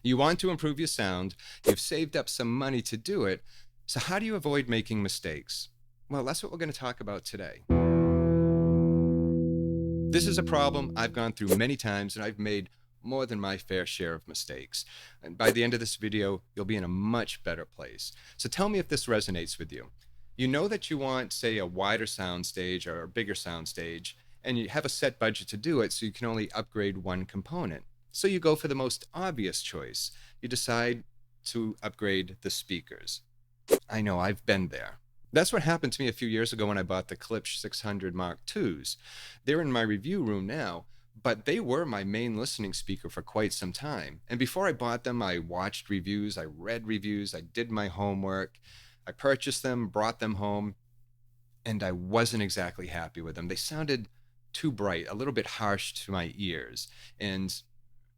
You want to improve your sound, you've saved up some money to do it, so how do you avoid making mistakes? Well, that's what we're going to talk about today. This is a problem I've gone through many times, and I've made more than my fair share of mistakes. And by the end of this video, you'll be in a much better place. So tell me if this resonates with you. You know that you want, say, a wider sound stage or a bigger sound stage, and you have a set budget to do it, so you can only upgrade one component. So you go for the most obvious choice. You decide to upgrade the speakers. I know, I've been there. That's what happened to me a few years ago when I bought the Klipsch 600 Mark IIs. They're in my review room now, but they were my main listening speaker for quite some time. And before I bought them, I watched reviews, I read reviews, I did my homework, I purchased them, brought them home, and I wasn't exactly happy with them. They sounded too bright, a little bit harsh to my ears. And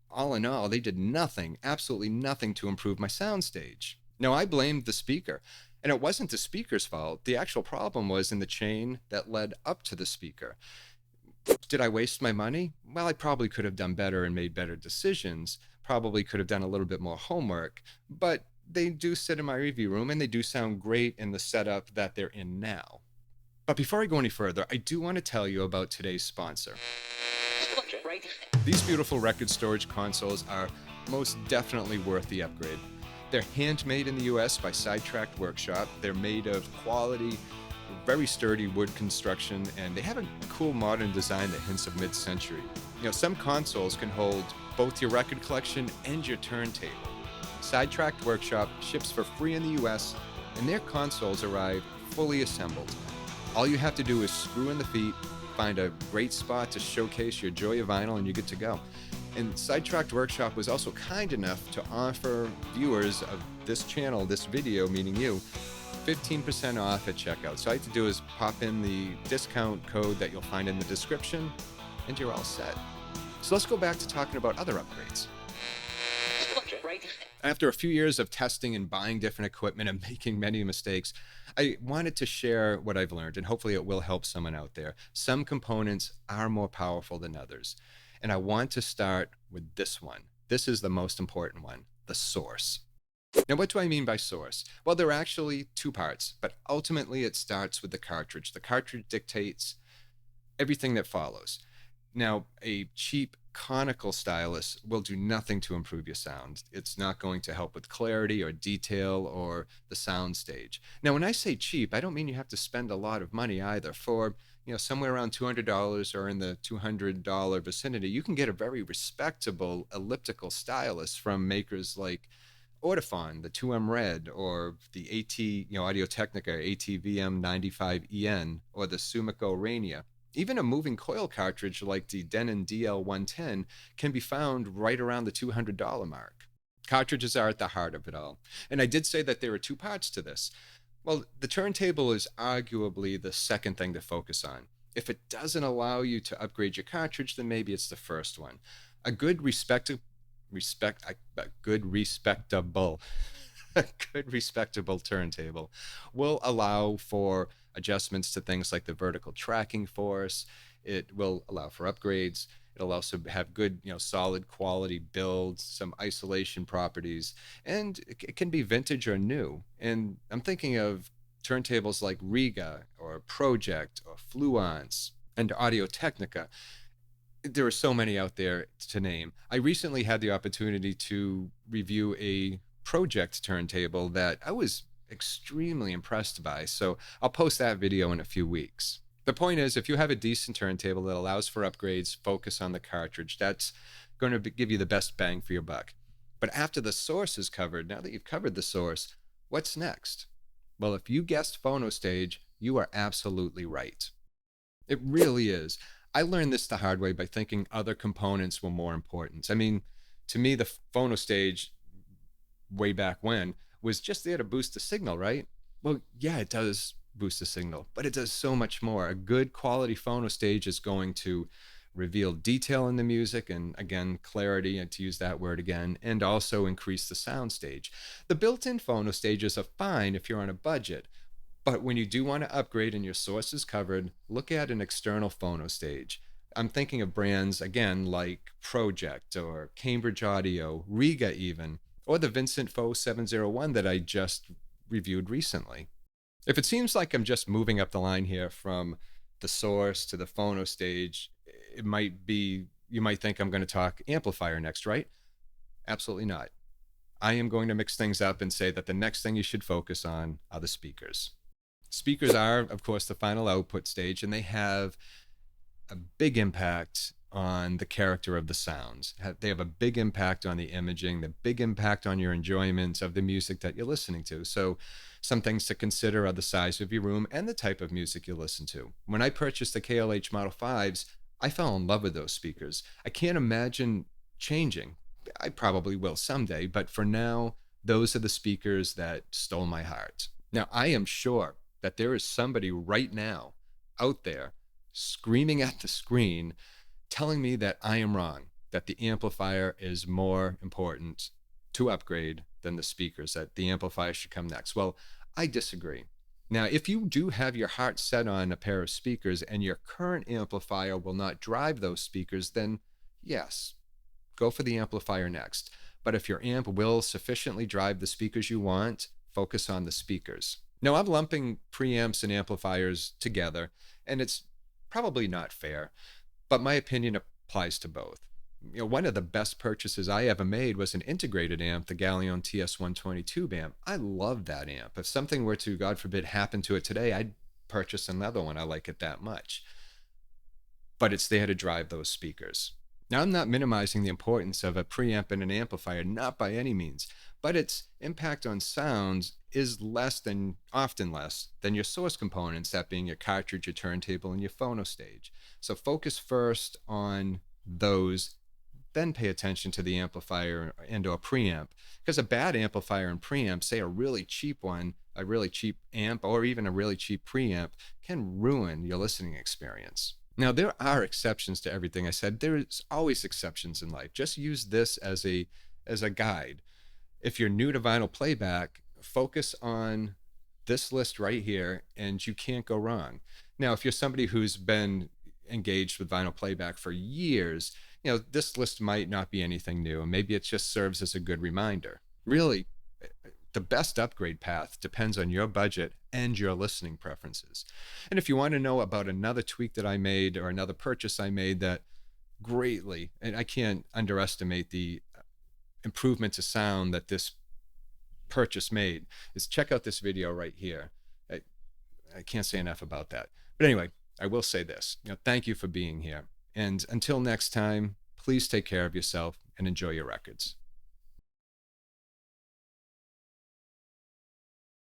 all in all, they did nothing, absolutely nothing to improve my soundstage. Now, I blamed the speaker. And it wasn't the speaker's fault. The actual problem was in the chain that led up to the speaker. Did I waste my money? Well, I probably could have done better and made better decisions. Probably could have done a little bit more homework. But they do sit in my review room, and they do sound great in the setup that they're in now. But before I go any further, I do want to tell you about today's sponsor. These beautiful record storage consoles are most definitely worth the upgrade. They're handmade in the US by Sidetracked Workshop. They're made of quality, very sturdy wood construction, and they have a cool modern design that hints of mid-century. You know, some consoles can hold both your record collection and your turntable. Sidetracked Workshop ships for free in the US, and their consoles arrive fully assembled. All you have to do is screw in the feet, find a great spot to showcase your joy of vinyl, and you're good to go. And Sidetracked Workshop was also kind enough to offer viewers of this channel, this video, meaning you, 15% off at checkout. So all you have to do is pop in the discount code that you'll find in the description, and you're all set. So let's go back to talking about other upgrades. After a few years of testing and buying different equipment and making many mistakes, I wanted to share what I've learned, and hopefully it will help someone out there. Some components are more powerful than others. And I want to start with this one. This is the most important one, the source. Now, what do I mean by source? Well, there are actually two parts, but ultimately it starts with the cartridge. The cartridge dictates everything that follows. Now, a cheap conical stylus will do nothing to improve your sound. It's not going to help with clarity or detail or the sound stage. Now, when I say cheap, I don't mean you have to spend a lot of money either. For somewhere around $200 or in the $200 vicinity, you can get a very respectable elliptical stylus from makers like Audifon, the 2M Red, or the AT, Audio-Technica ATVM 95EN, or the Sumiko Rainier. Even a moving coil cartridge like the Denon DL110 can be found right around the $200 mark. Cartridges are at the heart of it all. And I did say that there are two parts to this. Well, the turntable is arguably the second thing to focus on. If it doesn't allow you to upgrade your cartridge, then maybe it's the first one. A good respectable turntable will allow for adjustments to things like the vertical tracking force. It will allow for upgrades. It'll also have good, solid quality builds, some isolation properties, and it can be vintage or new. And I'm thinking of turntables like Riga or pro-ject or Fluence and Audio-Technica. There are so many out there to name. I recently had the opportunity to review a pro-ject turntable that I was extremely impressed by, so I'll post that video in a few weeks. The point is, if you have a decent turntable that allows for upgrades, focus on the cartridge. That's going to give you the best bang for your buck. But after the source is covered, now that you've covered the source, what's next? Well, if you guessed Phono stage, you are absolutely right. It really is. I learned this the hard way by thinking other components were more important. I mean, to me, the Phono stage, way back when, was just there to boost the signal, right? Well, yeah, it does boost the signal, but it does so much more. A good quality Phono stage is going to reveal detail in the music, and again, clarity, and to use that word again, and also increase the sound stage. The built-in Phono stages are fine if you're on a budget, but when you do want to upgrade and your source is covered, look at an external Phono stage. I'm thinking of brands again like Project or Cambridge Audio, Riga even, or the Vincent Faux 701 that I just reviewed recently. If it seems like I'm just moving up the line here from the source to the phono stage, it might be, you might think I'm going to talk amplifier next, right? Absolutely not. I am going to mix things up and say that the next thing you should focus on are the speakers. Speakers are, of course, the final output stage, and they have a big impact on the character of the sounds. They have a big impact on the imaging, the big impact on your enjoyment of the music that you're listening to. So some things to consider are the size of your room and the type of music you listen to. When I purchased the KLH Model 5s, I fell in love with those speakers. I can't imagine changing. I probably will someday, but for now, those are the speakers that stole my heart. Now, I am sure that there is somebody right now out there screaming at the screen telling me that I am wrong, that the amplifier is more important to upgrade than the speakers, that the amplifier should come next. Well, I disagree. Now, if you do have your heart set on a pair of speakers and your current amplifier will not drive those speakers, then yes, go for the amplifier next. But if your amp will sufficiently drive the speakers you want, focus on the speakers. Now, I'm lumping preamps and amplifiers together, and it's probably not fair, but my opinion applies to both. One of the best purchases I ever made was an integrated amp, the Galleon TS120 tube amp. I love that amp. If something were to, God forbid, happen to it today, I'd purchase another one. I like it that much. But it's there to drive those speakers. Now, I'm not minimizing the importance of a preamp and an amplifier, not by any means, but its impact on sounds is often less than your source components, that being your cartridge, your turntable, and your phono stage. So focus first on those, then pay attention to the amplifier and or preamp, because a bad amplifier and preamp, say a really cheap one, a really cheap amp, or even a really cheap preamp, can ruin your listening experience. Now, there are exceptions to everything I said. There's always exceptions in life. Just use this as a guide. If you're new to vinyl playback, focus on this list right here, and you can't go wrong. Now, if you're somebody who's been engaged with vinyl playback for years, this list might not be anything new, and maybe it just serves as a good reminder. Really, the best upgrade path depends on your budget and your listening preferences. And if you want to know about another tweak that I made or another purchase I made that greatly, and I can't underestimate the improvement to sound that this purchase made, is check out this video right here. I can't say enough about that. But anyway, I will say this. Thank you for being here. And until next time, please take care of yourself and enjoy your records.